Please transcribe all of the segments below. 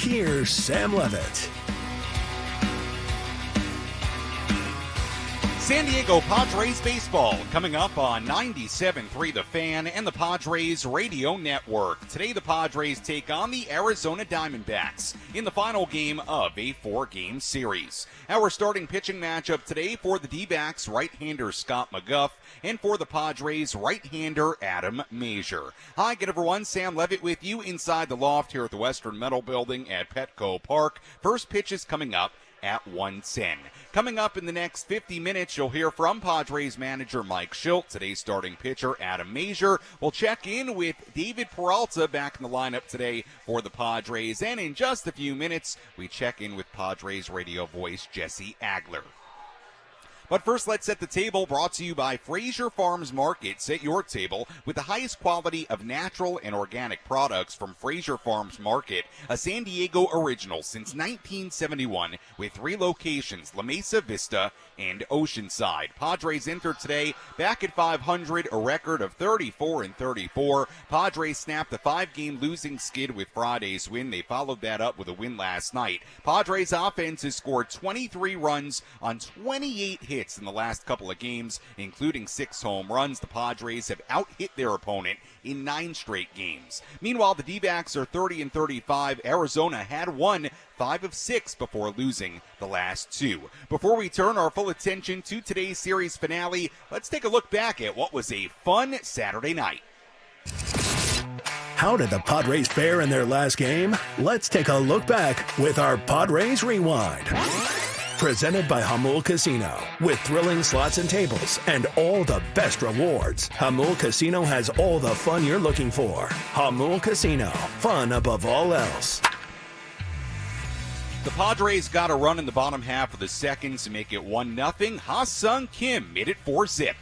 here's Sam Levitt. San Diego Padres baseball coming up on 97.3 The Fan and the Padres Radio Network. Today the Padres take on the Arizona Diamondbacks in the final game of a 4-game series. Our starting pitching matchup today for the D-backs, right-hander Scott McGough, and for the Padres, right-hander Adam Mazur. Hi, good everyone. Sam Levitt with you inside the loft here at the Western Metal Building at Petco Park. First pitch is coming up at 1:10. Coming up in the next 50 minutes, you'll hear from Padres manager Mike Schilt. Today's starting pitcher, Adam Mazur. We'll check in with David Peralta back in the lineup today for the Padres. And in just a few minutes, we check in with Padres radio voice Jesse Agler. But first, let's set the table, brought to you by Fraser Farms Market. Set your table with the highest quality of natural and organic products from Fraser Farms Market, a San Diego original since 1971 with 3 locations, La Mesa Vista and Oceanside. Padres entered today back at 500, a record of 34-34. Padres snapped the 5-game losing skid with Friday's win. They followed that up with a win last night. Padres offense has scored 23 runs on 28 hits in the last couple of games, including 6 home runs. The Padres have out-hit their opponent in 9 straight games. Meanwhile, the D-backs are 30-35. Arizona had won 5 of 6 before losing the last 2. Before we turn our full attention to today's series finale, let's take a look back at what was a fun Saturday night. How did the Padres fare in their last game? Let's take a look back with our Padres Rewind. Presented by Hamul Casino. With thrilling slots and tables and all the best rewards, Hamul Casino has all the fun you're looking for. Hamul Casino. Fun above all else. The Padres got a run in the bottom half of the second to make it 1-0. Ha-Sung Kim made it 4-zip.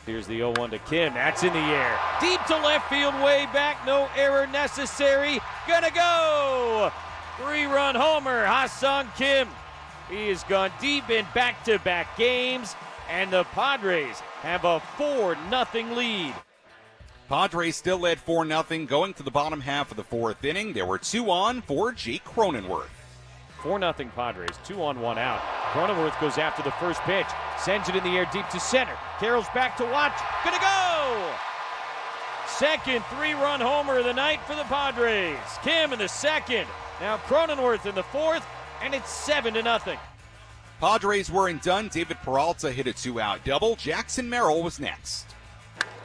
Here's the 0-1 to Kim. That's in the air. Deep to left field, way back. No error necessary. Gonna go! 3-run homer. Ha-Sung Kim. He has gone deep in back-to-back games, and the Padres have a 4-0 lead. Padres still led 4-0 going to the bottom half of the 4th inning. There were 2 on for Jake Cronenworth. 4-0 Padres, 2 on, 1 out. Cronenworth goes after the first pitch, sends it in the air deep to center. Carroll's back to watch, gonna go! Second 3-run homer of the night for the Padres. Kim in the second, now Cronenworth in the 4th, and it's 7-0. Padres weren't done. David Peralta hit a 2-out double. Jackson Merrill was next.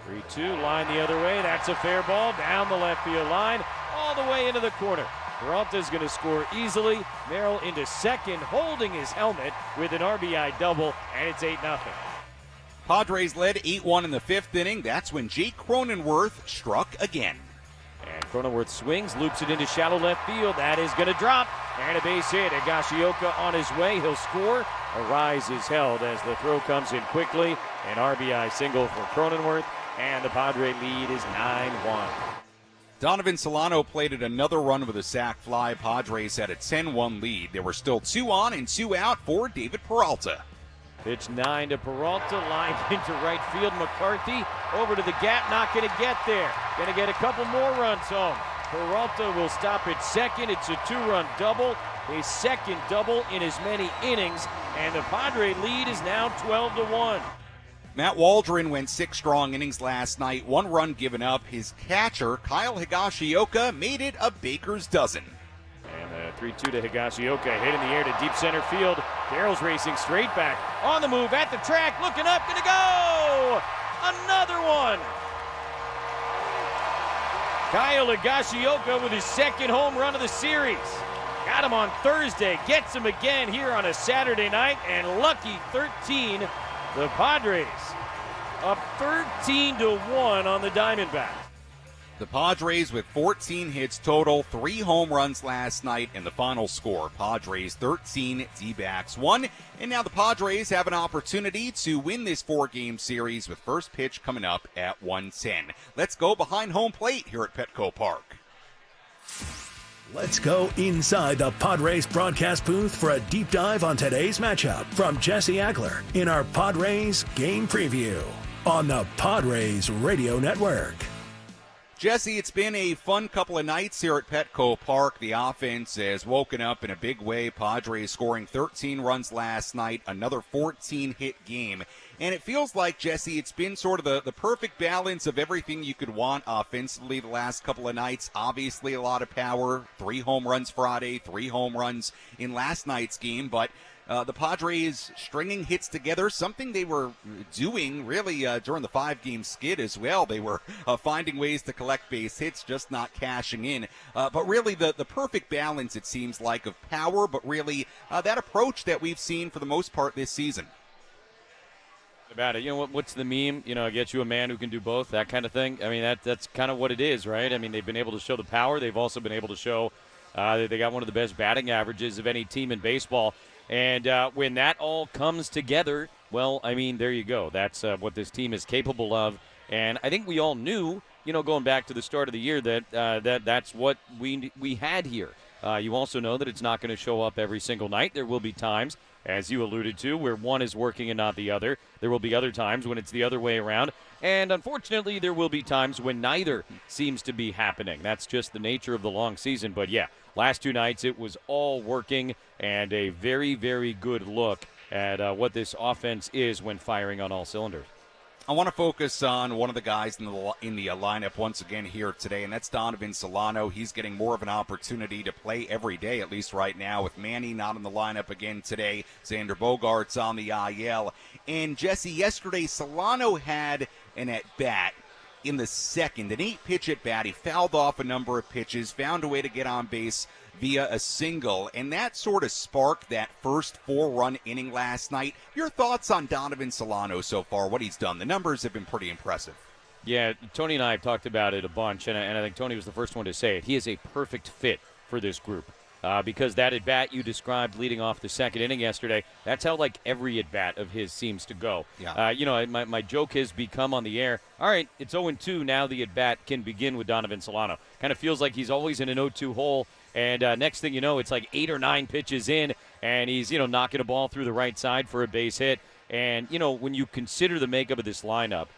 3-2, line the other way. That's a fair ball down the left field line, all the way into the corner. Peralta's going to score easily. Merrill into second, holding his helmet with an RBI double, and it's 8-0. Padres led 8-1 in the 5th inning. That's when Jake Cronenworth struck again. And Cronenworth swings, loops it into shallow left field. That is going to drop. And a base hit. Higashioka on his way. He'll score. A rise is held as the throw comes in quickly. An RBI single for Cronenworth. And the Padre lead is 9-1. Donovan Solano plated another run with a sac fly. Padres had a 10-1 lead. There were still 2 on and 2 out for David Peralta. Pitch 9 to Peralta, lined into right field. McCarthy over to the gap, not going to get there. Going to get a couple more runs home. Peralta will stop at second. It's a 2-run double, his second double in as many innings, and the Padre lead is now 12-1. Matt Waldron went 6 strong innings last night, 1 run given up. His catcher, Kyle Higashioka, made it a baker's dozen. And a 3-2 to Higashioka, hit in the air to deep center field. Carroll's racing straight back, on the move, at the track, looking up, gonna go! Another one! Kyle Higashioka with his second home run of the series. Got him on Thursday, gets him again here on a Saturday night, and lucky 13, the Padres up 13-1 on the Diamondbacks. The Padres with 14 hits total, 3 home runs last night, and the final score, Padres 13, D-backs 1. And now the Padres have an opportunity to win this 4-game series with first pitch coming up at 1:10. Let's go behind home plate here at Petco Park. Let's go inside the Padres broadcast booth for a deep dive on today's matchup from Jesse Agler in our Padres game preview on the Padres Radio Network. Jesse, it's been a fun couple of nights here at Petco Park. The offense has woken up in a big way. Padres scoring 13 runs last night, another 14-hit game. And it feels like, Jesse, it's been sort of the perfect balance of everything you could want offensively the last couple of nights. Obviously, a lot of power. 3 home runs Friday, 3 home runs in last night's game. But the Padres stringing hits together, something they were doing really during the 5-game skid as well. They were finding ways to collect base hits, just not cashing in. But really the perfect balance, it seems like, of power, but really that approach that we've seen for the most part this season. About it. You know, what's the meme? You know, I get you a man who can do both, that kind of thing. I mean, that's kind of what it is, right? I mean, they've been able to show the power. They've also been able to show they got one of the best batting averages of any team in baseball. And when that all comes together, well, I mean, there you go. That's what this team is capable of. And I think we all knew, you know, going back to the start of the year that that's what we had here. You also know that it's not going to show up every single night. There will be times, as you alluded to, where one is working and not the other. There will be other times when it's the other way around. And unfortunately, there will be times when neither seems to be happening. That's just the nature of the long season. But yeah, last 2 nights it was all working, and a very, very good look at what this offense is when firing on all cylinders. I want to focus on one of the guys in the lineup once again here today, and that's Donovan Solano. He's getting more of an opportunity to play every day, at least right now, with Manny not in the lineup again today. Xander Bogaerts on the IL. And, Jesse, yesterday Solano had an at-bat in the second, an 8-pitch at-bat. He fouled off a number of pitches, found a way to get on base via a single, and that sort of sparked that first 4-run inning last night. Your thoughts on Donovan Solano so far, what he's done? The numbers have been pretty impressive. Yeah, Tony and I have talked about it a bunch, and I think Tony was the first one to say it. He is a perfect fit for this group. Because that at-bat you described leading off the second inning yesterday, that's how, like, every at-bat of his seems to go. Yeah. You know, my joke has become on the air, all right, it's 0-2, now the at-bat can begin with Donovan Solano. Kind of feels like he's always in an 0-2 hole, and next thing you know, it's like 8 or 9 pitches in, and he's, you know, knocking a ball through the right side for a base hit. And, you know, when you consider the makeup of this lineup,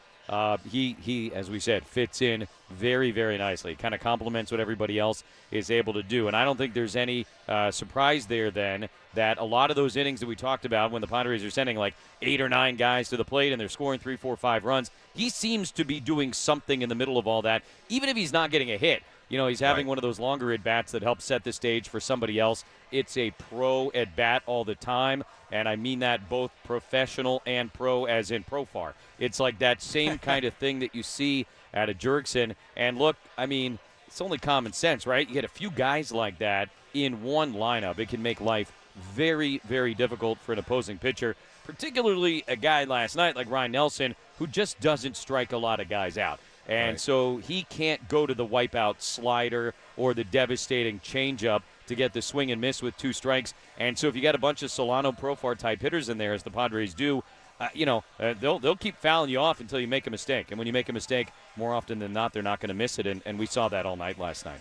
he, as we said, fits in very, very nicely. Kind of complements what everybody else is able to do. And I don't think there's any surprise there then that a lot of those innings that we talked about when the Padres are sending like 8 or 9 guys to the plate and they're scoring 3, 4, 5 runs, he seems to be doing something in the middle of all that, even if he's not getting a hit. You know, he's having one of those longer at-bats that helps set the stage for somebody else. It's a pro at-bat all the time, and I mean that both professional and pro as in profar. It's like that same kind of thing that you see at a Jurickson. And look, I mean, it's only common sense, right? You get a few guys like that in one lineup. It can make life very, very difficult for an opposing pitcher, particularly a guy last night like Ryan Nelson, who just doesn't strike a lot of guys out. And so he can't go to the wipeout slider or the devastating changeup to get the swing and miss with 2 strikes. And so if you got a bunch of Solano Profar type hitters in there, as the Padres do, they'll keep fouling you off until you make a mistake. And when you make a mistake, more often than not, they're not going to miss it. And we saw that all night last night.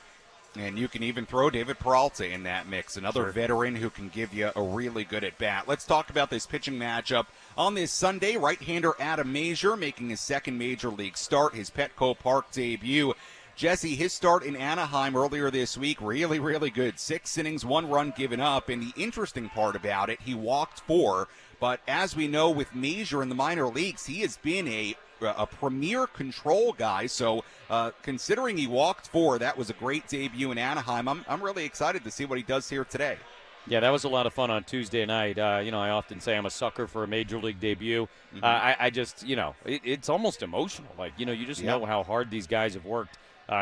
And you can even throw David Peralta in that mix, another veteran who can give you a really good at-bat. Let's talk about this pitching matchup on this Sunday. Right-hander Adam Mazur making his second major league start, his Petco Park debut. Jesse, his start in Anaheim earlier this week, really, really good. 6 innings, 1 run given up. And the interesting part about it, he walked 4. But as we know with Mazur in the minor leagues, he has been a premier control guy. So considering he walked 4, that was a great debut in Anaheim. I'm really excited to see what he does here today. Yeah, that was a lot of fun on Tuesday night. I often say I'm a sucker for a major league debut. I just, it's almost emotional. Like, you just know how hard these guys have worked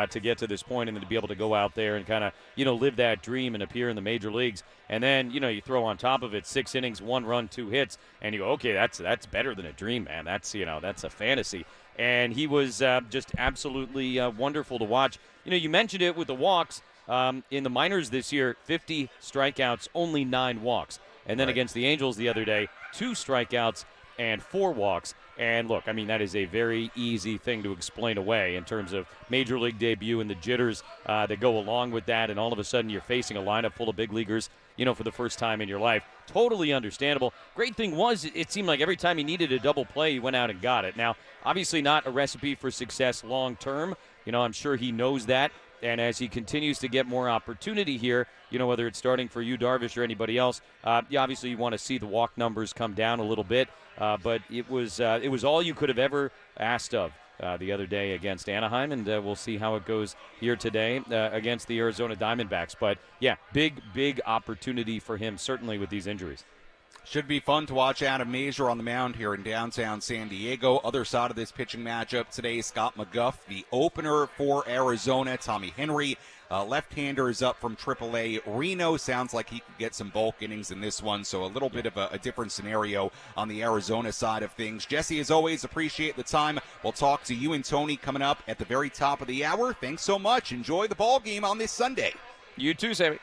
to get to this point, and then to be able to go out there and kind of, live that dream and appear in the major leagues. And then, you throw on top of it 6 innings, 1 run, 2 hits, and you go, okay, that's better than a dream, man. That's a fantasy. And he was just absolutely wonderful to watch. You mentioned it with the walks. In the minors this year, 50 strikeouts, only 9 walks. And then against the Angels the other day, 2 strikeouts and 4 walks. And look, I mean, that is a very easy thing to explain away in terms of major league debut and the jitters that go along with that. And all of a sudden you're facing a lineup full of big leaguers for the first time in your life. Totally understandable. Great thing was, it seemed like every time he needed a double play, he went out and got it. Now, obviously not a recipe for success long term. I'm sure he knows that. And as he continues to get more opportunity here, whether it's starting for you, Darvish, or anybody else, obviously you want to see the walk numbers come down a little bit. But it was all you could have ever asked of the other day against Anaheim, and we'll see how it goes here today against the Arizona Diamondbacks. But, yeah, big opportunity for him, certainly with these injuries. Should be fun to watch Adam Mazur on the mound here in downtown San Diego. Other side of this pitching matchup today, Scott McGuff, the opener for Arizona. Tommy Henry, left-hander, is up from AAA. Reno sounds like he could get some bulk innings in this one, so a little bit of a different scenario on the Arizona side of things. Jesse, as always, appreciate the time. We'll talk to you and Tony coming up at the very top of the hour. Thanks so much. Enjoy the ball game on this Sunday. You too, Sammy.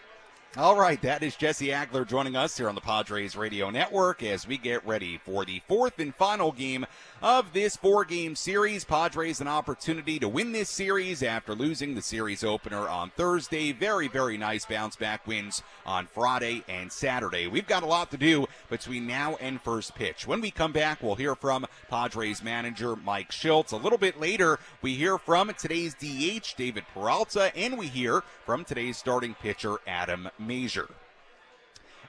All right, that is Jesse Agler joining us here on the Padres Radio Network as we get ready for the fourth and final game of this four-game series. Padres an opportunity to win this series after losing the series opener on Thursday. Very, very nice bounce-back wins on Friday and Saturday. We've got a lot to do between now and first pitch. When we come back, we'll hear from Padres manager Mike Schultz. A little bit later, we hear from today's DH, David Peralta, and we hear from today's starting pitcher, Adam Mazur.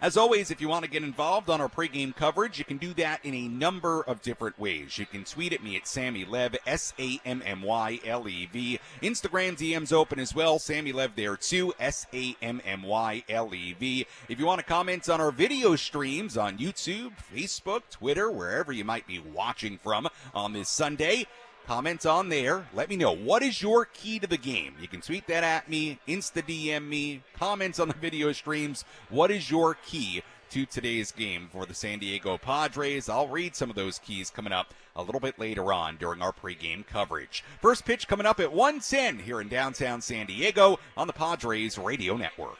As always, if you want to get involved on our pregame coverage, you can do that in a number of different ways. You can tweet at me at Sammy Lev, SAMMYLEV. Instagram DM's open as well. Sammy Lev there too, SAMMYLEV. If you want to comment on our video streams on YouTube, Facebook, Twitter, wherever you might be watching from on this Sunday, comment on there. Let me know, what is your key to the game? You can tweet that at me, Insta DM me, comments on the video streams. What is your key to today's game for the San Diego Padres? I'll read some of those keys coming up a little bit later on during our pregame coverage. First pitch coming up at 1:10 here in downtown San Diego on the Padres Radio Network.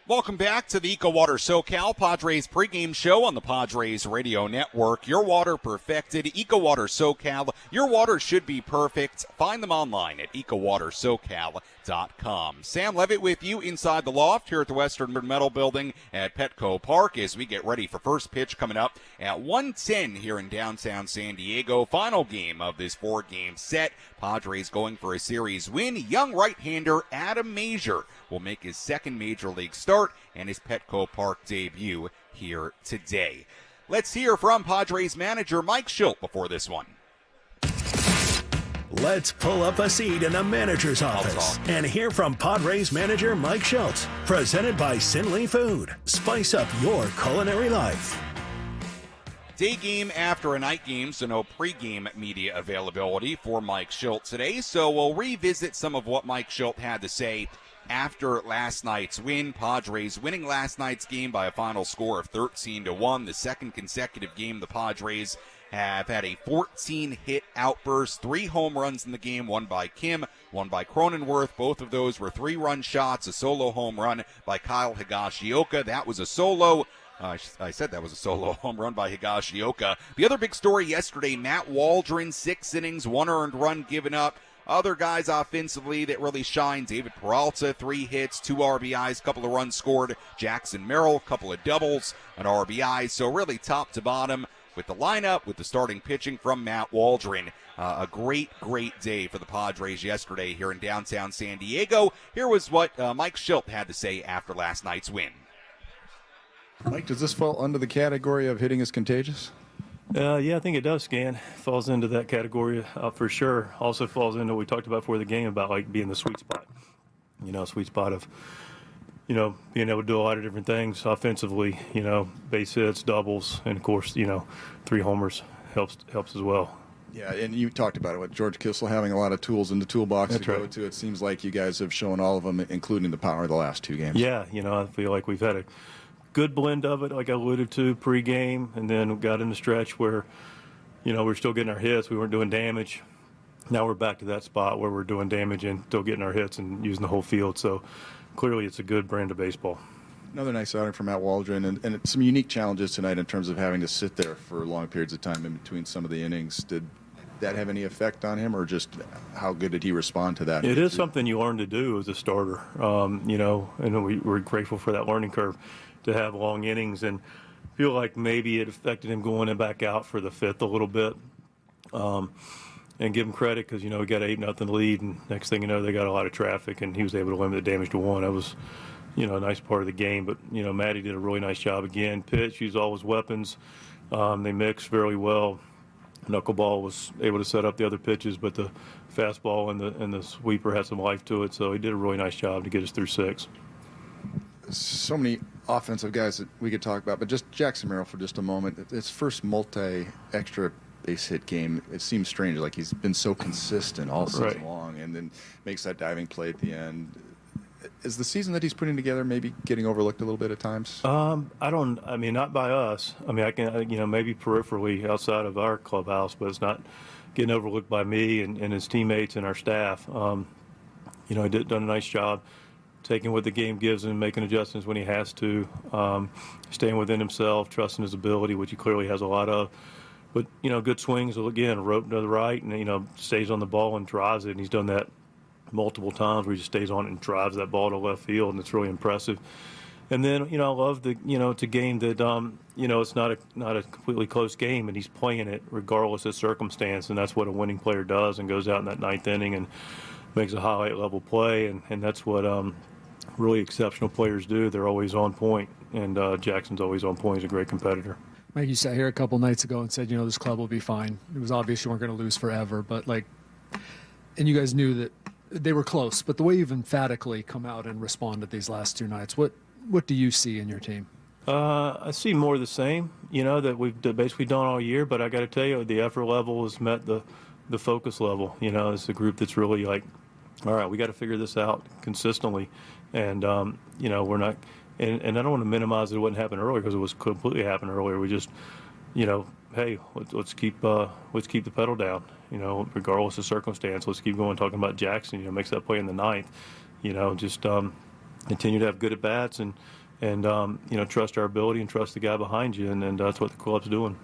Welcome back to the EcoWater SoCal Padres pregame show on the Padres Radio Network. Your water perfected. EcoWater SoCal. Your water should be perfect. Find them online at EcoWaterSoCal.com. Sam Levitt with you inside the loft here at the Western Metal Building at Petco Park as we get ready for first pitch coming up at 1:10 here in downtown San Diego. Final game of this 4-game set. Padres going for a series win. Young right-hander Adam Major will make his second major league start and his Petco Park debut here today. Let's hear from Padres manager Mike Shildt before this one. Let's pull up a seat in the manager's office and hear from Padres manager Mike Shildt. Presented by Sinley Food. Spice up your culinary life. Day game after a night game, so no pregame media availability for Mike Shildt today. So we'll revisit some of what Mike Shildt had to say after last night's win. Padres winning last night's game by a final score of 13-1. The second consecutive game the Padres have had a 14-hit outburst, 3 home runs in the game, one by Kim, one by Cronenworth. Both of those were 3-run shots, a solo home run by Kyle Higashioka. That was a solo. I said that was a solo home run by Higashioka. The other big story yesterday, Matt Waldron, 6 innings, 1 earned run given up. Other guys offensively that really shine, David Peralta, 3 hits, 2 RBIs, couple of runs scored. Jackson Merrill, couple of doubles, an RBI. So really top to bottom with the lineup, with the starting pitching from Matt Waldron. A great, great day for the Padres yesterday here in downtown San Diego. Here was what Mike Shildt had to say after last night's win. Mike, does this fall under the category of hitting is contagious? Yeah, I think it does, Scan. Falls into that category for sure. Also falls into what we talked about before the game about like being the sweet spot. Sweet spot of, being able to do a lot of different things offensively, base hits, doubles, and of course, 3 homers helps as well. Yeah, and you talked about it with George Kissel having a lot of tools in the toolbox That's to go right. to. It seems like you guys have shown all of them, including the power of the last 2 games. Yeah, I feel like we've had a good blend of it, like I alluded to pregame, and then we got in the stretch where, we're still getting our hits. We weren't doing damage. Now we're back to that spot where we're doing damage and still getting our hits and using the whole field. So clearly it's a good brand of baseball. Another nice outing from Matt Waldron, and some unique challenges tonight in terms of having to sit there for long periods of time in between some of the innings. Did that have any effect on him, or just how good did he respond to that? It is something you learn to do as a starter, and we're grateful for that learning curve to have long innings, and feel like maybe it affected him going back out for the 5th a little bit. And give him credit because, we got an 8-0 lead, and next thing you know, they got a lot of traffic, and he was able to limit the damage to 1. That was, a nice part of the game. But, Matty did a really nice job again. Pitch, used all his weapons. They mixed very well. Knuckleball was able to set up the other pitches, but the fastball and the sweeper had some life to it, so he did a really nice job to get us through 6. So many offensive guys that we could talk about, but just Jackson Merrill for just a moment. His first multi-extra base hit game, it seems strange, like he's been so consistent all season long, and then makes that diving play at the end. Is the season that he's putting together maybe getting overlooked a little bit at times? Not by us. I can, maybe peripherally outside of our clubhouse, but it's not getting overlooked by me and his teammates and our staff. He done a nice job taking what the game gives him, making adjustments when he has to, staying within himself, trusting his ability, which he clearly has a lot of. But, good swings, again, rope to the right, and, stays on the ball and drives it. And he's done that multiple times where he just stays on it and drives that ball to left field, and it's really impressive. And then, I love the, it's a game that, it's not a completely close game, and he's playing it regardless of circumstance, and that's what a winning player does, and goes out in that 9th inning and makes a highlight-level play, and that's what really exceptional players do. They're always on point, and Jackson's always on point. He's a great competitor. Mike, you sat here a couple nights ago and said, this club will be fine. It was obvious you weren't going to lose forever, but and you guys knew that they were close. But the way you've emphatically come out and responded these last 2 nights, what do you see in your team? I see more of the same, that we've basically done all year. But I got to tell you, the effort level has met the focus level. It's a group that's really like, all right, we got to figure this out consistently. And, we're not. And I don't want to minimize that it wouldn't happen earlier, because it was completely happened earlier. We just, hey, let's keep the pedal down, regardless of circumstance. Let's keep going, talking about Jackson, makes that play in the 9th. continue to have good at bats and trust our ability and trust the guy behind you, and that's what the club's doing.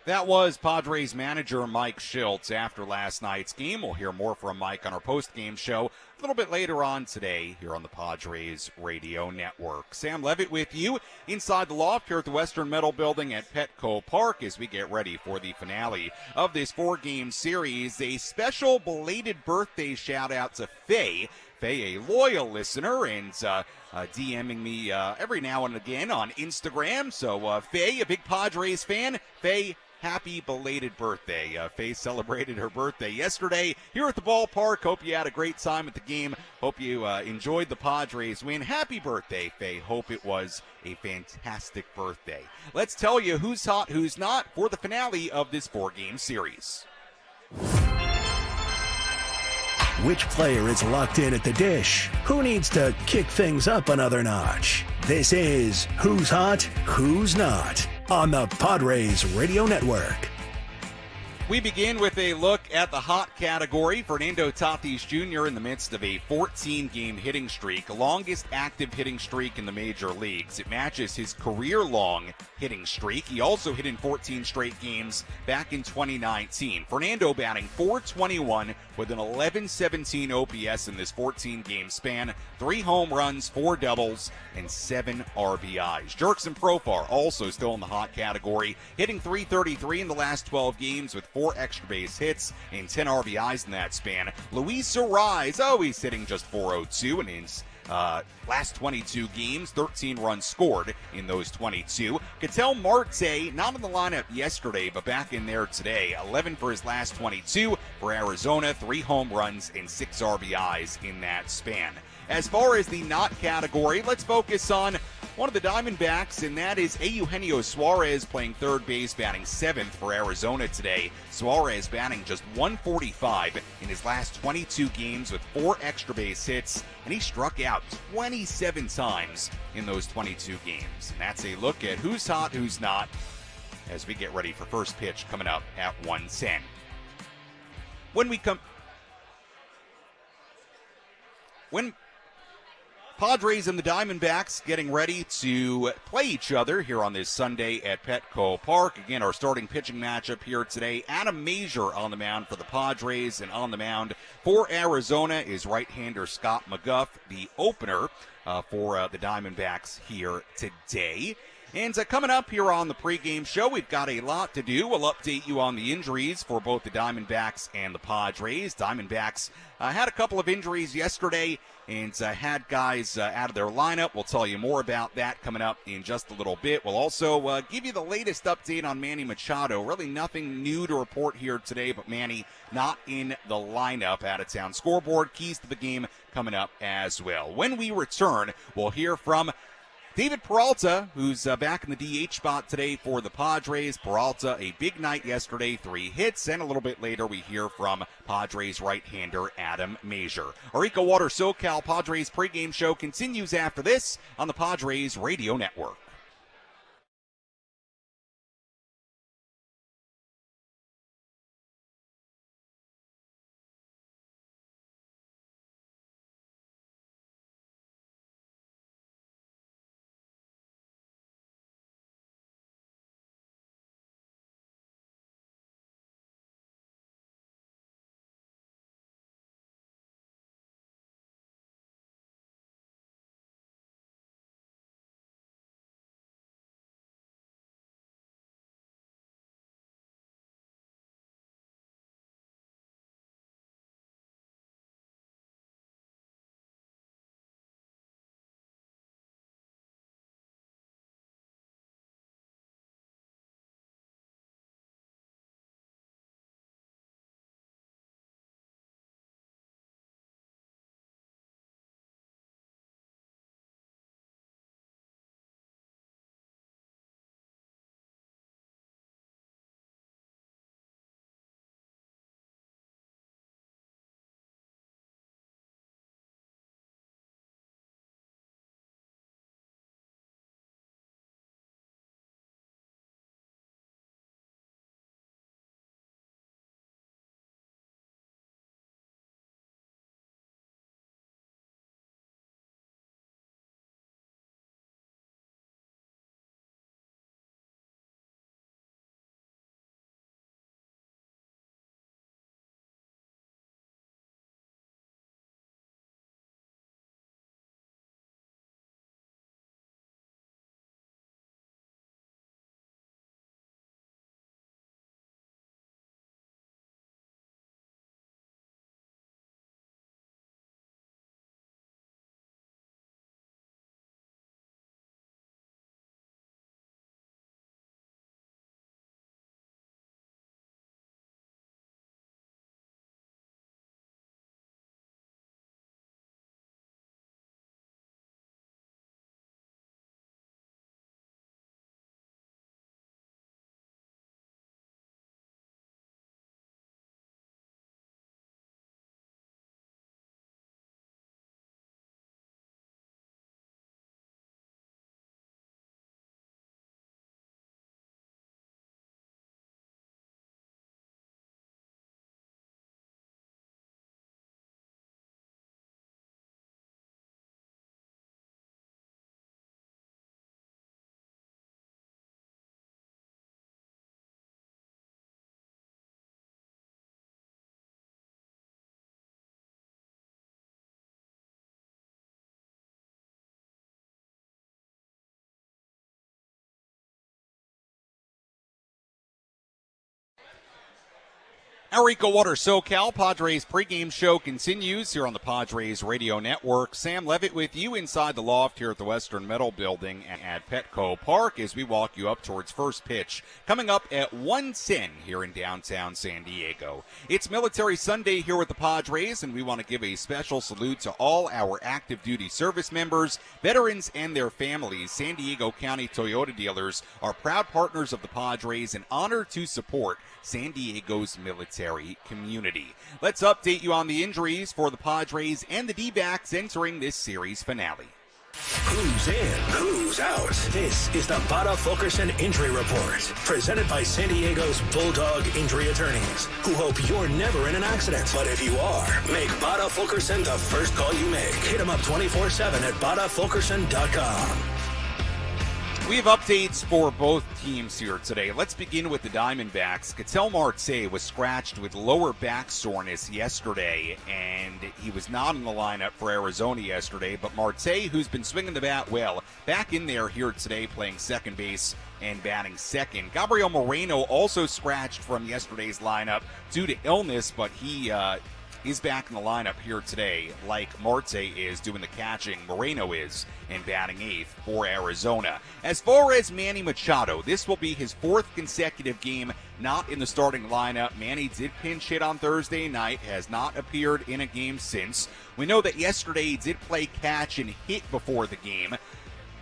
That was Padres manager Mike Schultz after last night's game. We'll hear more from Mike on our post-game show a little bit later on today here on the Padres Radio Network. Sam Levitt with you inside the loft here at the Western Metal Building at Petco Park as we get ready for the finale of this 4-game series. A special belated birthday shout-out to Faye. Faye, a loyal listener, and DMing me every now and again on Instagram. So, Faye, a big Padres fan. Faye, happy belated birthday. Faye celebrated her birthday yesterday here at the ballpark. Hope you had a great time at the game. Hope you enjoyed the Padres win. Happy birthday, Faye. Hope it was a fantastic birthday. Let's tell you who's hot, who's not for the finale of this 4-game series. Which player is locked in at the dish? Who needs to kick things up another notch? This is Who's Hot, Who's Not on the Padres Radio Network. We begin with a look at the hot category. Fernando Tatis Jr. in the midst of a 14-game hitting streak, longest active hitting streak in the major leagues. It matches his career-long hitting streak. He also hit in 14 straight games back in 2019. Fernando batting .421 with an 11-17 OPS in this 14-game span. 3 home runs, 4 doubles, and 7 RBIs. Jerkson Profar also still in the hot category, hitting .333 in the last 12 games with 4 extra base hits and 10 RBIs in that span. Luis Arraez, he's hitting just .402 in his last 22 games, 13 runs scored in those 22. Ketel Marte, not in the lineup yesterday, but back in there today. 11 for his last 22 for Arizona, 3 home runs and 6 RBIs in that span. As far as the not category, let's focus on one of the Diamondbacks, and that is Eugenio Suarez playing third base, batting 7th for Arizona today. Suarez batting just .145 in his last 22 games with 4 extra base hits, and he struck out 27 times in those 22 games. And that's a look at who's hot, who's not, as we get ready for first pitch coming up at 1:10. When Padres and the Diamondbacks getting ready to play each other here on this Sunday at Petco Park. Again, our starting pitching matchup here today. Adam Mazur on the mound for the Padres, and on the mound for Arizona is right-hander Scott McGough, the opener for the Diamondbacks here today. And coming up here on the pregame show, we've got a lot to do. We'll update you on the injuries for both the Diamondbacks and the Padres. Diamondbacks had a couple of injuries yesterday and had guys out of their lineup. We'll tell you more about that coming up in just a little bit. We'll also give you the latest update on Manny Machado. Really nothing new to report here today, but Manny not in the lineup. Out of town scoreboard, keys to the game coming up as well. When we return, we'll hear from David Peralta, who's back in the DH spot today for the Padres. Peralta, a big night yesterday, 3 hits, and a little bit later we hear from Padres right-hander Adam Mazur. Our EcoWater SoCal Padres pregame show continues after this on the Padres Radio Network. Our EcoWater SoCal Padres pregame show continues here on the Padres Radio Network. Sam Levitt with you inside the loft here at the Western Metal Building at Petco Park as we walk you up towards first pitch coming up at 1:10 here in downtown San Diego. It's Military Sunday here with the Padres, and we want to give a special salute to all our active duty service members, veterans, and their families. San Diego County Toyota dealers are proud partners of the Padres and honored to support San Diego's military community. Let's update you on the injuries for the Padres and the D-backs entering this series finale. Who's in? Who's out? This is the Bada Fulkerson Injury Report, presented by San Diego's Bulldog Injury Attorneys, who hope you're never in an accident. But if you are, make Bada Fulkerson the first call you make. Hit them up 24/7 at badafulkerson.com. We have updates for both teams here today. Let's begin with the Diamondbacks. Ketel Marte was scratched with lower back soreness yesterday, and he was not in the lineup for Arizona yesterday. But Marte, who's been swinging the bat well, back in there here today playing second base and batting second. Gabriel Moreno also scratched from yesterday's lineup due to illness, but he's back in the lineup here today, like Marte is doing the catching. Moreno is in batting eighth for Arizona. As far as Manny Machado, this will be his fourth consecutive game not in the starting lineup. Manny did pinch hit on Thursday night, has not appeared in a game since. We know that yesterday he did play catch and hit before the game.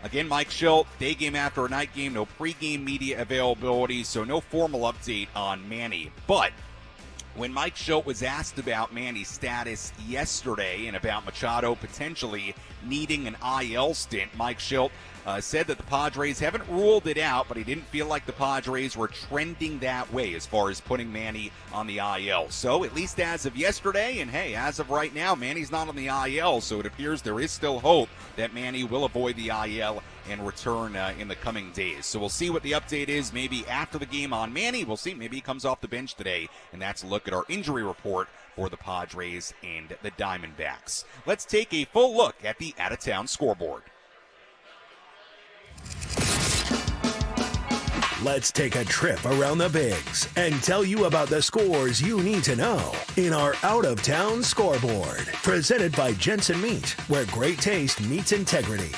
Again, Mike Shildt, day game after a night game, no pregame media availability, so no formal update on Manny. But when Mike Shildt was asked about Manny's status yesterday and about Machado potentially needing an IL stint, Mike Shildt said that the Padres haven't ruled it out, but he didn't feel like the Padres were trending that way as far as putting Manny on the IL. So at least as of yesterday, and hey, as of right now, Manny's not on the IL, so it appears there is still hope that Manny will avoid the IL and return in the coming days. So we'll see what the update is maybe after the game on Manny. We'll see. Maybe he comes off the bench today, and that's a look at our injury report for the Padres and the Diamondbacks. Let's take a full look at the out-of-town scoreboard. Let's take a trip around the Bigs and tell you about the scores you need to know in our out-of-town scoreboard. Presented by Jensen Meat, where great taste meets integrity.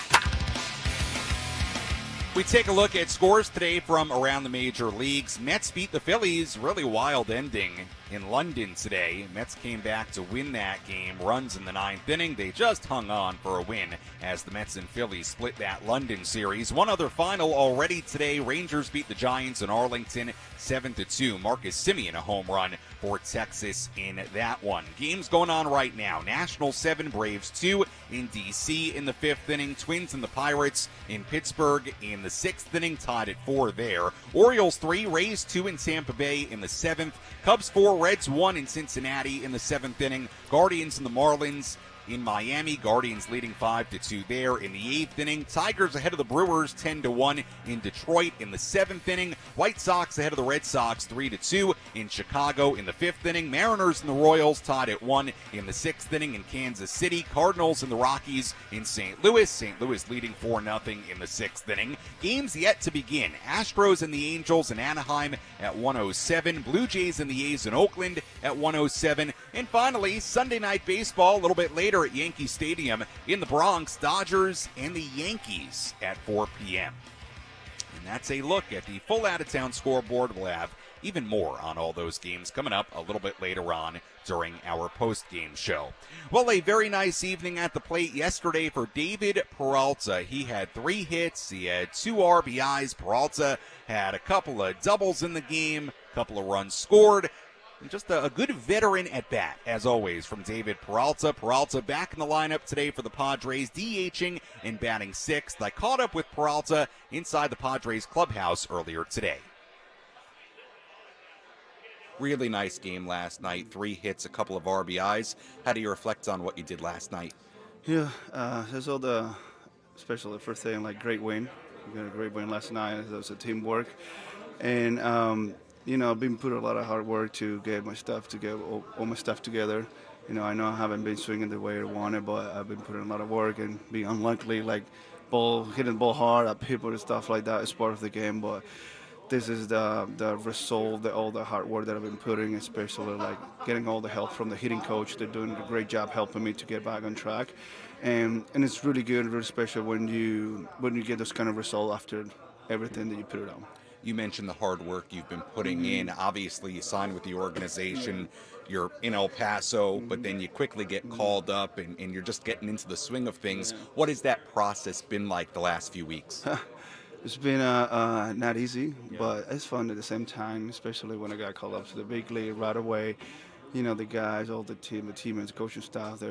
We take a look at scores today from around the major leagues. Mets beat the Phillies, really wild ending in London today. Mets came back to win that game. Runs in the ninth inning. They just hung on for a win as the Mets and Phillies split that London series. One other final already today. Rangers beat the Giants in Arlington 7-2. Marcus Semien a home run for Texas in that one. Games going on right now. Nationals 7, Braves 2 in D.C. in the fifth inning. Twins and the Pirates in Pittsburgh in the sixth inning, tied at 4 there. Orioles 3, Rays 2 in Tampa Bay in the seventh. Cubs 4, Reds 1 in Cincinnati in the seventh inning. Guardians and the Marlins in Miami. Guardians leading 5-2 there in the eighth inning. Tigers ahead of the Brewers 10-1 in Detroit in the seventh inning. White Sox ahead of the Red Sox 3-2 in Chicago in the fifth inning. Mariners and the Royals tied at 1 in the sixth inning in Kansas City. Cardinals and the Rockies in St. Louis. St. Louis leading 4-0 in the sixth inning. Games yet to begin. Astros and the Angels in Anaheim at 1:07. Blue Jays and the A's in Oakland at 1:07. And finally, Sunday night baseball a little bit later at Yankee Stadium in the Bronx. Dodgers and the Yankees at 4 p.m. And that's a look at the full out-of-town scoreboard. We'll have even more on all those games coming up a little bit later on during our post-game show. Well, a very nice evening at the plate yesterday for David Peralta. He had 3 hits. He had 2 RBIs. Peralta had a couple of doubles in the game, a couple of runs scored. Just a good veteran at bat, as always, from David Peralta. Peralta back in the lineup today for the Padres, DHing and batting sixth. I caught up with Peralta inside the Padres clubhouse earlier today. Really nice game last night. 3 hits, a couple of RBIs. How do you reflect on what you did last night? Yeah, there's all especially the first thing, like great win. We got a great win last night. It was a teamwork. And, I've been putting a lot of hard work to get my stuff together, all my stuff together. I know I haven't been swinging the way I wanted, but I've been putting a lot of work and being unlucky, like hitting the ball hard at people and stuff like that is part of the game. But this is the result, all the hard work that I've been putting, especially like getting all the help from the hitting coach. They're doing a great job helping me to get back on track, and it's really good, really special when you get those kind of results after everything that you put it on. You mentioned the hard work you've been putting in. Obviously, you signed with the organization. You're in El Paso, but then you quickly get called up, and you're just getting into the swing of things. What has that process been like the last few weeks? It's been not easy, but it's fun at the same time, especially when I got called up to the big league right away. You know, the guys, all the teammates, coaching staff,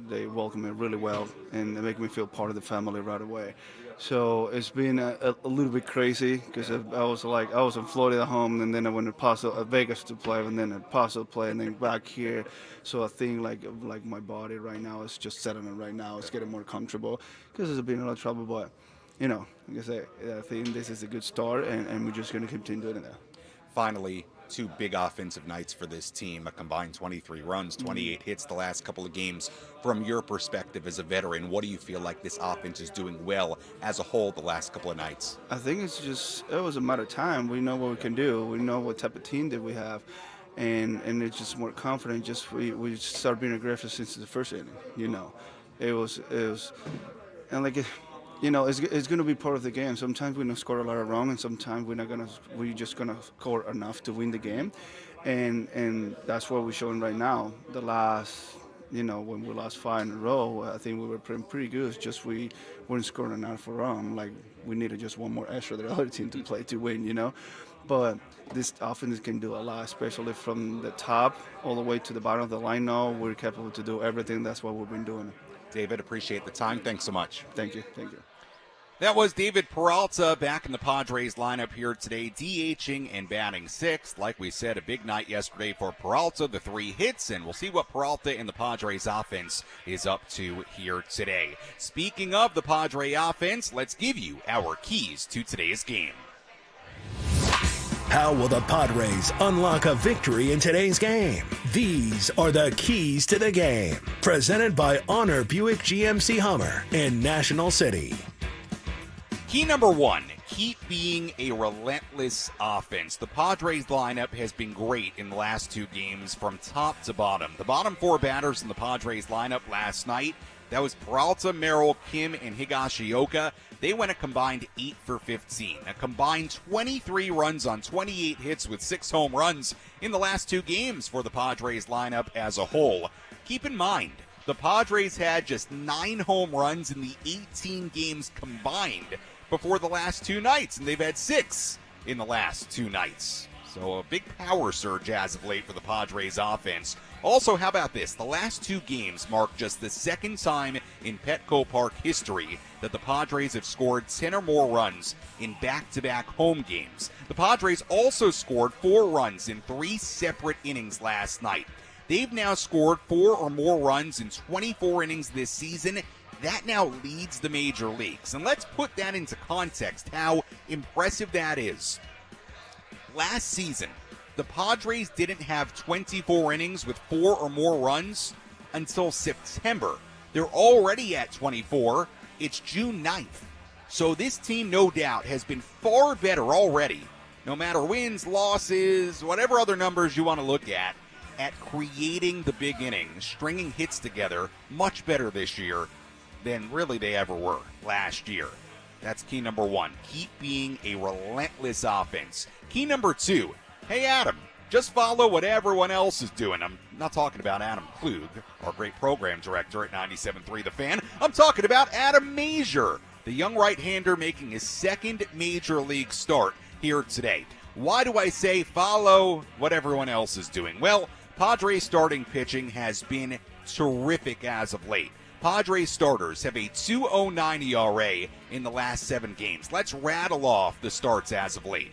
they welcome me really well, and they make me feel part of the family right away. So it's been a little bit crazy because I was in Florida at home, and then I went to Vegas to play, and then at Paso to play, and then back here. So I think like my body right now is just settling right now. It's getting more comfortable because there's been a lot of trouble, but you know, like I say, I think this is a good start, and we're just going to continue doing that. Finally, 2 big offensive nights for this team, a combined 23 runs, 28 hits the last couple of games. From your perspective as a veteran, what do you feel like this offense is doing well as a whole the last couple of nights? I think it was a matter of time. We know what we can do. We know what type of team that we have. And it's just more confident. Just we started being aggressive since the first inning, you know. It was and like it, you know, it's going to be part of the game. Sometimes we're going to score a lot of runs, and sometimes we're just going to score enough to win the game. And that's what we're showing right now. The last, you know, when we lost 5 in a row, I think we were pretty good. It's just we weren't scoring enough for runs. Like, we needed just one more extra than the other team to play to win, you know. But this offense can do a lot, especially from the top all the way to the bottom of the line now. We're capable to do everything. That's what we've been doing. David, appreciate the time. Thanks so much. Thank you. That was David Peralta back in the Padres lineup here today, DHing and batting 6th. Like we said, a big night yesterday for Peralta, the 3 hits, and we'll see what Peralta and the Padres offense is up to here today. Speaking of the Padre offense, let's give you our keys to today's game. How will the Padres unlock a victory in today's game? These are the keys to the game. Presented by Honor Buick GMC Hummer in National City. Key number 1, keep being a relentless offense. The Padres lineup has been great in the last 2 games from top to bottom. The bottom 4 batters in the Padres lineup last night, that was Peralta, Merrill, Kim, and Higashioka. They went a combined 8 for 15, a combined 23 runs on 28 hits with 6 home runs in the last 2 games for the Padres lineup as a whole. Keep in mind, the Padres had just 9 home runs in the 18 games combined before the last 2 nights, and they've had 6 in the last 2 nights. So a big power surge as of late for the Padres offense. Also, how about this? The last 2 games mark just the 2nd time in Petco Park history that the Padres have scored 10 or more runs in back-to-back home games. The Padres also scored 4 runs in 3 separate innings last night. They've now scored 4 or more runs in 24 innings this season. That now leads the major leagues. And let's put that into context, how impressive that is. Last season, the Padres didn't have 24 innings with 4 or more runs until September. They're already at 24. It's June 9th. So this team, no doubt, has been far better already, no matter wins, losses, whatever other numbers you want to look at creating the big innings, stringing hits together, much better this year than really they ever were last year. That's key number 1. Keep being a relentless offense. Key number 2, hey Adam, just follow what everyone else is doing. I'm not talking about Adam Klug, our great program director at 97.3 The Fan. I'm talking about Adam Mazur, the young right-hander making his 2nd major league start here today. Why do I say follow what everyone else is doing? Well, Padres starting pitching has been terrific as of late. Padres starters have a 2.09 ERA in the last 7 games. Let's rattle off the starts as of late.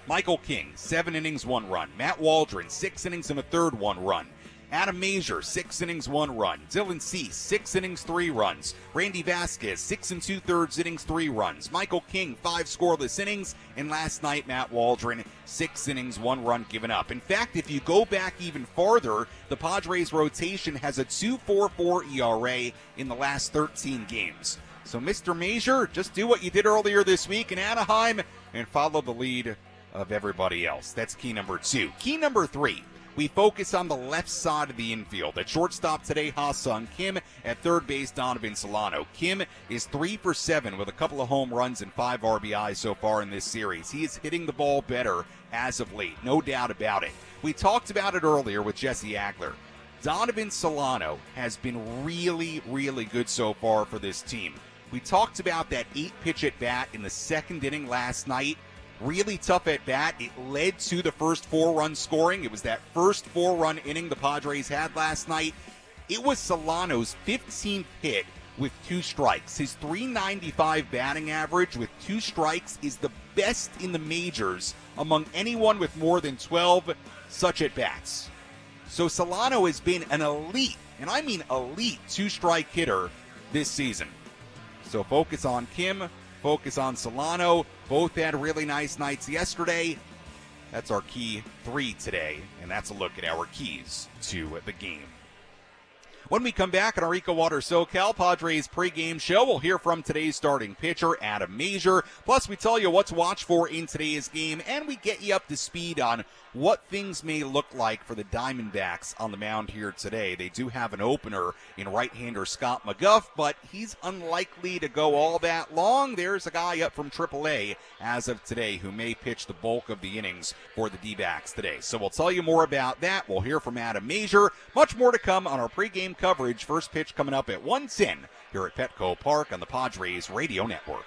Michael King, 7 innings, 1 run. Matt Waldron, 6 innings and a third, 1 run. Adam Mazur, 6 innings, 1 run. Dylan Cease, 6 innings, 3 runs. Randy Vasquez, 6 2/3 innings, 3 runs. Michael King, 5 scoreless innings. And last night, Matt Waldron, 6 innings, 1 run given up. In fact, if you go back even farther, the Padres rotation has a 2.44 ERA in the last 13 games. So, Mr. Major, just do what you did earlier this week in Anaheim and follow the lead of everybody else. That's key number 2. Key number 3. We focus on the left side of the infield. At shortstop today, Ha-Sung Kim. At third base, Donovan Solano. Kim is 3 for 7 with a couple of home runs and 5 RBIs so far in this series. He is hitting the ball better as of late, no doubt about it. We talked about it earlier with Jesse Agler. Donovan Solano has been really, really good so far for this team. We talked about that 8-pitch at bat in the second inning last night. Really tough at bat. It led to the first 4-run scoring. It was that first 4-run inning the Padres had last night. It was Solano's 15th hit with 2 strikes. His .395 batting average with 2 strikes is the best in the majors among anyone with more than 12 such at bats. So Solano has been an elite, and I mean elite, 2-strike hitter this season. So focus on Kim, focus on Solano. Both had really nice nights yesterday. That's our key 3 today, and that's a look at our keys to the game. When we come back on our EcoWater SoCal Padres pregame show, we'll hear from today's starting pitcher, Adam Major. Plus, we tell you what to watch for in today's game, and we get you up to speed on what things may look like for the Diamondbacks on the mound here today. They do have an opener in right-hander Scott McGough, but he's unlikely to go all that long. There's a guy up from AAA as of today who may pitch the bulk of the innings for the D-backs today. So we'll tell you more about that. We'll hear from Adam Major. Much more to come on our pregame coverage. First pitch coming up at 1:10 here at Petco Park on the Padres Radio Network.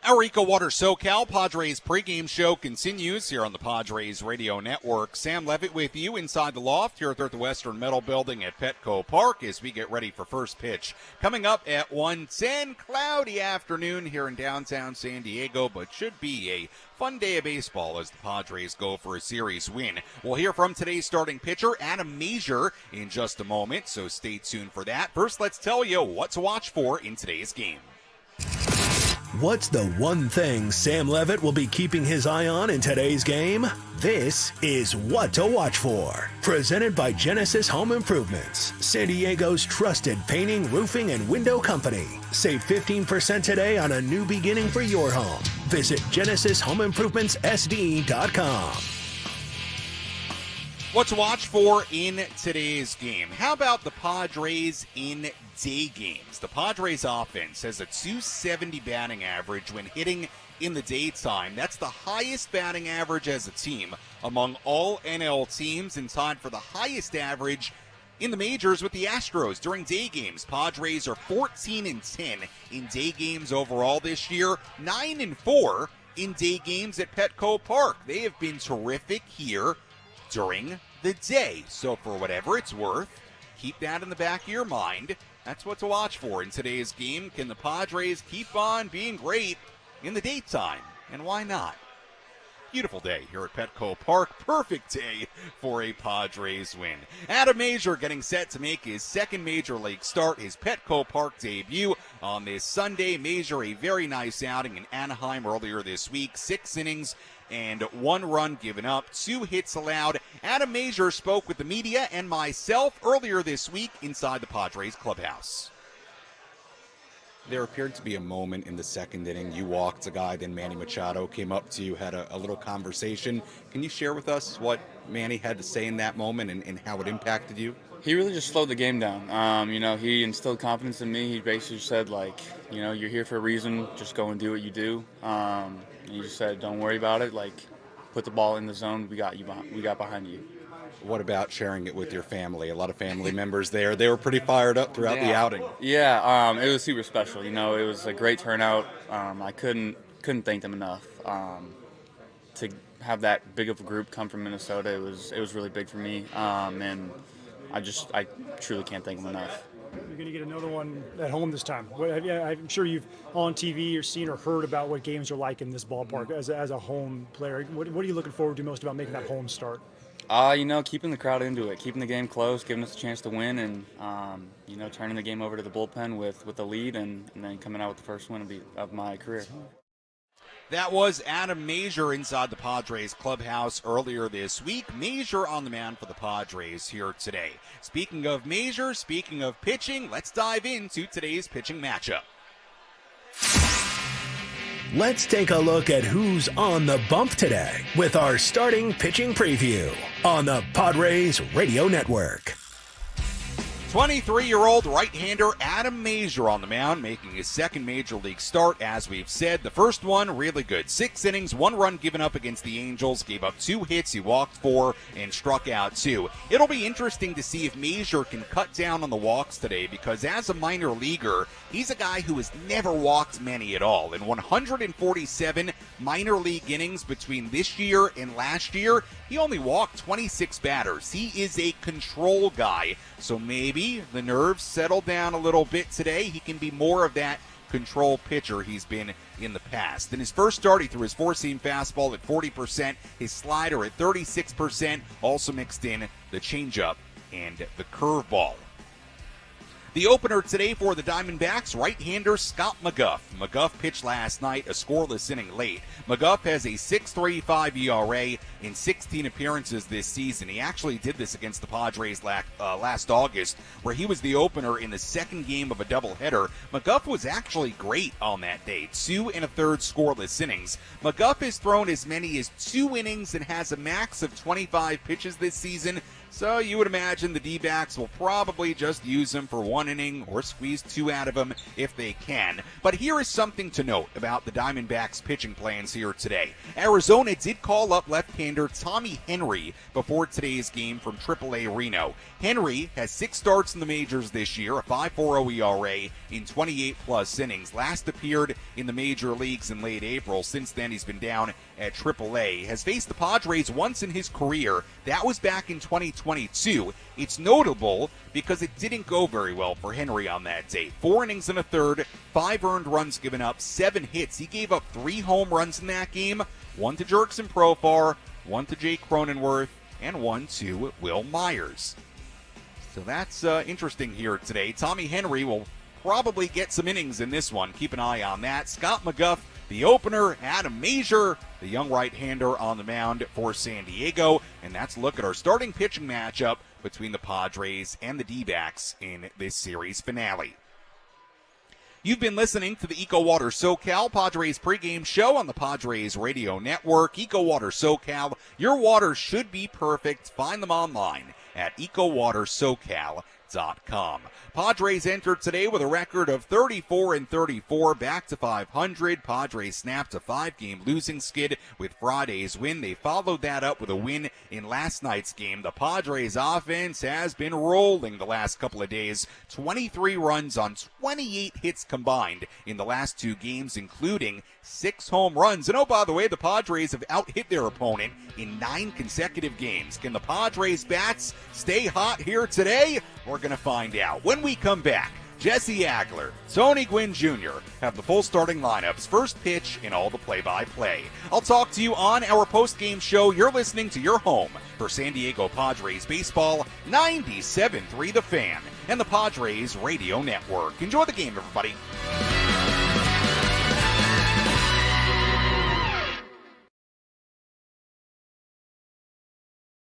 Our EcoWater SoCal Padres pregame show continues here on the Padres Radio Network. Sam Levitt with you inside the loft here at the Western Metal Building at Petco Park as we get ready for first pitch. Coming up at 1:10, cloudy afternoon here in downtown San Diego, but should be a fun day of baseball as the Padres go for a series win. We'll hear from today's starting pitcher, Adam Mazur, in just a moment, so stay tuned for that. First, let's tell you what to watch for in today's game. What's the one thing Sam Levitt will be keeping his eye on in today's game? This is What to Watch For. Presented by Genesis Home Improvements, San Diego's trusted painting, roofing, and window company. Save 15% today on a new beginning for your home. Visit GenesisHomeImprovementsSD.com. What to watch for in today's game. How about the Padres in day games? The Padres offense has a .270 batting average when hitting in the daytime. That's the highest batting average as a team among all NL teams and tied for the highest average in the majors with the Astros during day games. Padres are 14-10 in day games overall this year, 9-4 in day games at Petco Park. They have been terrific here during the day. So for whatever it's worth, keep that in the back of your mind. That's what to watch for in today's game. Can the Padres keep on being great in the daytime? And why not? Beautiful day here at Petco Park. Perfect day for a Padres win. Adam Mazur getting set to make his second Major League start, his Petco Park debut on this Sunday. Mazur, a very nice outing in Anaheim earlier this week. 6 innings and 1 run given up, 2 hits allowed. Adam Mazur spoke with the media and myself earlier this week inside the Padres clubhouse. There appeared to be a moment in the second inning. You walked a guy, then Manny Machado came up to you, had a little conversation. Can you share with us what Manny had to say in that moment and how it impacted you? He really just slowed the game down. He instilled confidence in me. He basically said, you're here for a reason. Just go and do what you do. He just said, don't worry about it. Put the ball in the zone. We got behind you. What about sharing it with your family? A lot of family members there. They were pretty fired up throughout the outing. Yeah, it was super special. It was a great turnout. I couldn't thank them enough. To have that big of a group come from Minnesota, it was really big for me. And I truly can't thank them enough. You're going to get another one at home this time. I'm sure you've on TV or seen or heard about what games are like in this ballpark as a home player. What are you looking forward to most about making that home start? Keeping the crowd into it, keeping the game close, giving us a chance to win, and turning the game over to the bullpen with a lead, and then coming out with the first win of my career. That was Adam Mazur inside the Padres clubhouse earlier this week. Mazur on the mound for the Padres here today. Speaking of Mazur, speaking of pitching, let's dive into today's pitching matchup. Let's take a look at who's on the bump today with our starting pitching preview on the Padres Radio Network. 23-year-old right-hander Adam Mazur on the mound, making his second Major League start, as we've said. The first one, really good. 6 innings, 1 run given up against the Angels, gave up 2 hits, he walked 4, and struck out 2. It'll be interesting to see if Mazur can cut down on the walks today, because as a minor leaguer, he's a guy who has never walked many at all. In 147 minor league innings between this year and last year, he only walked 26 batters. He is a control guy, so maybe the nerves settle down a little bit today. He can be more of that control pitcher he's been in the past. In his first start, he threw his four-seam fastball at 40%, his slider at 36%, also mixed in the changeup and the curveball. The opener today for the Diamondbacks, right-hander Scott McGough. McGough pitched last night, a scoreless inning late. McGough has a 6.35 ERA in 16 appearances this season. He actually did this against the Padres last August, where he was the opener in the second game of a doubleheader. McGough was actually great on that day, 2 1/3 scoreless innings. McGough has thrown as many as 2 innings and has a max of 25 pitches this season. So you would imagine the D-backs will probably just use him for 1 inning or squeeze 2 out of him if they can. But here is something to note about the Diamondbacks pitching plans here today. Arizona did call up left-hander Tommy Henry before today's game from AAA Reno. Henry has 6 starts in the majors this year, a 5.40 ERA in 28-plus innings. Last appeared in the major leagues in late April. Since then, he's been down at AAA. Has faced the Padres once in his career. That was back in 2022. It's notable because it didn't go very well for Henry on that day. 4 innings and a third, 5 earned runs given up, 7 hits. He gave up 3 home runs in that game, 1 to Jerkson Profar, 1 to Jake Cronenworth, and 1 to Will Myers. So that's interesting here today. Tommy Henry will probably get some innings in this one. Keep an eye on that. Scott McGuff, the opener. Adam Mazur, the young right-hander, on the mound for San Diego. And that's a look at our starting pitching matchup between the Padres and the D-backs in this series finale. You've been listening to the EcoWater SoCal Padres pregame show on the Padres Radio Network. EcoWater SoCal, your water should be perfect. Find them online at EcoWaterSoCal.com. Padres entered today with a record of 34-34, back to 500. Padres snapped a 5-game losing skid with Friday's win. They followed that up with a win in last night's game. The Padres offense has been rolling the last couple of days. 23 runs on 28 hits combined in the last 2 games, including 6 home runs. And oh, by the way, the Padres have out-hit their opponent in 9 consecutive games. Can the Padres bats stay hot here today? We're going to find out. When we come back, Jesse Agler, Tony Gwynn Jr. have the full starting lineups, first pitch, and all the play-by-play. I'll talk to you on our post-game show. You're listening to your home for San Diego Padres baseball, 97.3 The Fan, and the Padres Radio Network. Enjoy the game, everybody.